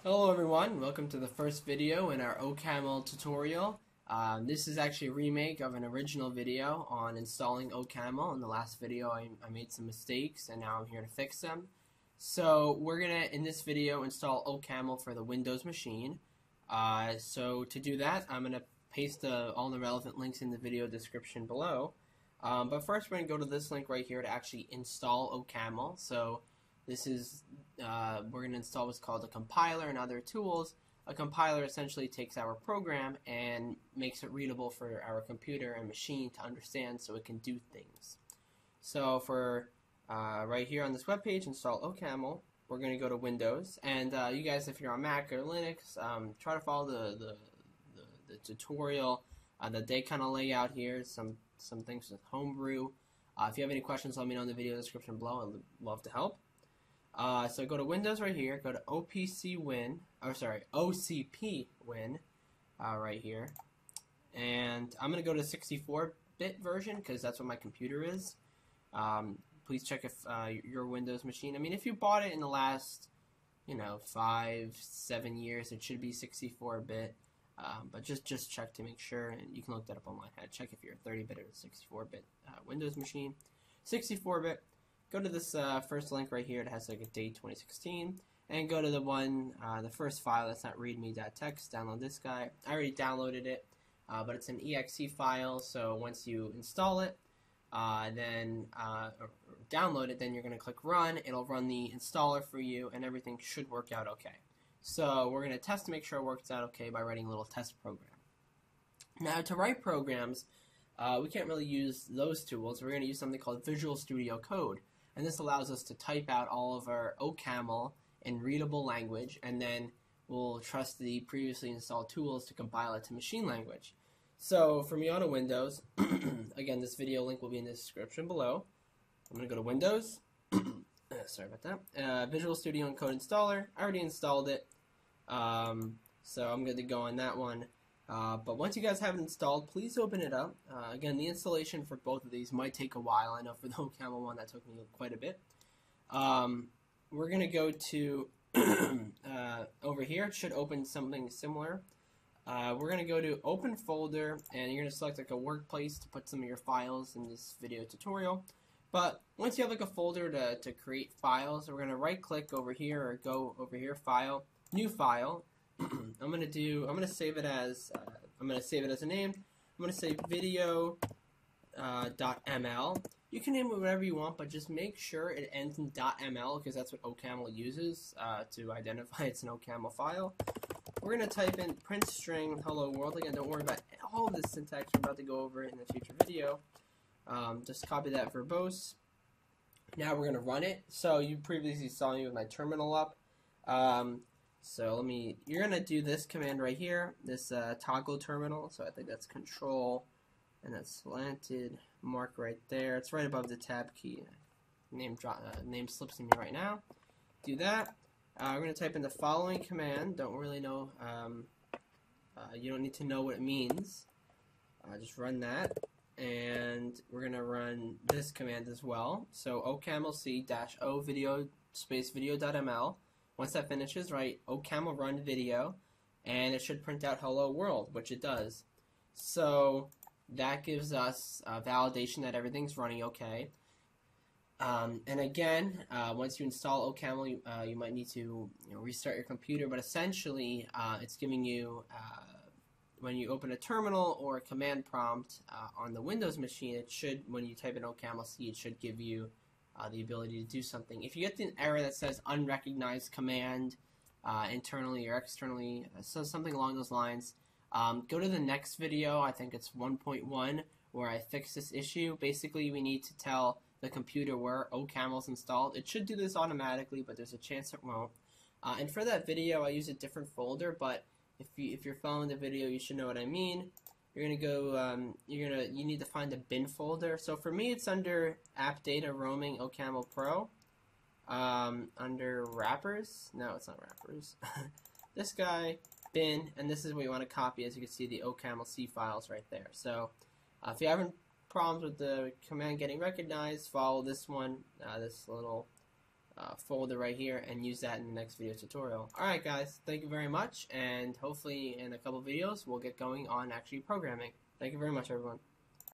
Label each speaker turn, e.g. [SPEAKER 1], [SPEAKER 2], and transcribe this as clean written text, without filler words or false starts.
[SPEAKER 1] Hello everyone, welcome to the first video in our OCAML tutorial. This is actually a remake of an original video on installing OCAML. In the last video I made some mistakes and now I'm here to fix them. So we're going to, in this video, install OCAML for the Windows machine. So to do that, I'm going to paste all the relevant links in the video description below. But first we're going to go to this link right here to actually install OCAML. So this is, we're going to install what's called a compiler and other tools. A compiler essentially takes our program and makes it readable for our computer and machine to understand so it can do things. So for right here on this webpage, install OCAML, we're going to go to Windows. And you guys, if you're on Mac or Linux, try to follow the tutorial that they kind of lay out here. Some things with Homebrew. If you have any questions, let me know in the video description below. I'd love to help. So go to Windows right here, go to OCP Win right here, and I'm going to go to 64-bit version because that's what my computer is. Please check if your Windows machine, I mean if you bought it in the last 5-7 years, it should be 64-bit, but just check to make sure, and you can look that up online. Check if you're a 30-bit or 64-bit Windows machine. 64-bit. Go to this first link right here. It has like a date 2016, and go to the first file that's not readme.txt. Download this guy. I already downloaded it, but it's an exe file. So once you install it, or download it, then you're going to click Run. It'll run the installer for you, and everything should work out okay. So we're going to test to make sure it works out okay by writing a little test program. Now to write programs, we can't really use those tools. We're going to use something called Visual Studio Code. And this allows us to type out all of our OCAML in readable language, and then we'll trust the previously installed tools to compile it to machine language. So for me on a Windows, again, this video link will be in the description below. I'm going to go to Windows. Sorry about that. Visual Studio Code installer. I already installed it, so I'm good to go on that one. But once you guys have it installed, please open it up. Again, the installation for both of these might take a while. I know for the OCAML one that took me quite a bit. We're going to go to over here. It should open something similar. We're going to go to Open Folder, and you're going to select like a workplace to put some of your files in this video tutorial. But once you have like a folder to create files, we're going to right click over here or go over here, File, New File. I'm gonna save it as a name. I'm gonna say video .ml. You can name it whatever you want, but just make sure it ends in .ml because that's what OCAML uses to identify it's an OCAML file. We're gonna type in print string hello world. Again, don't worry about all of this syntax. We're about to go over it in a future video. Just copy that verbose. Now we're gonna run it. So you previously saw me with my terminal up. So you're going to do this command right here, this toggle terminal. So I think that's control and that slanted mark right there. It's right above the tab key. Name slips to me right now. Do that. We're going to type in the following command. Don't really know, you don't need to know what it means. Just run that. And we're going to run this command as well. So OCAML-C-O video space video.ml. Once that finishes, write OCAML run video, and it should print out hello world, which it does. So that gives us validation that everything's running okay. And again, once you install OCAML, you might need to restart your computer, but essentially it's giving you, when you open a terminal or a command prompt on the Windows machine, it should, when you type in OCAML-C, it should give you the ability to do something. If you get an error that says unrecognized command internally or externally, so something along those lines, go to the next video. I think it's 1.1 where I fix this issue. Basically, we need to tell the computer where OCAML is installed. It should do this automatically, but there's a chance it won't. And for that video, I use a different folder, but if you're following the video, you should know what I mean. You're gonna go. You need to find the bin folder. So for me, it's under App Data Roaming OCAML Pro. Under wrappers. No, it's not wrappers. This guy, bin, and this is what you want to copy. As you can see, the OCAML-C files right there. So if you're having problems with the command getting recognized, follow this one. This little folder right here and use that in the next video tutorial. Alright guys, thank you very much, and hopefully in a couple videos we'll get going on actually programming. Thank you very much everyone.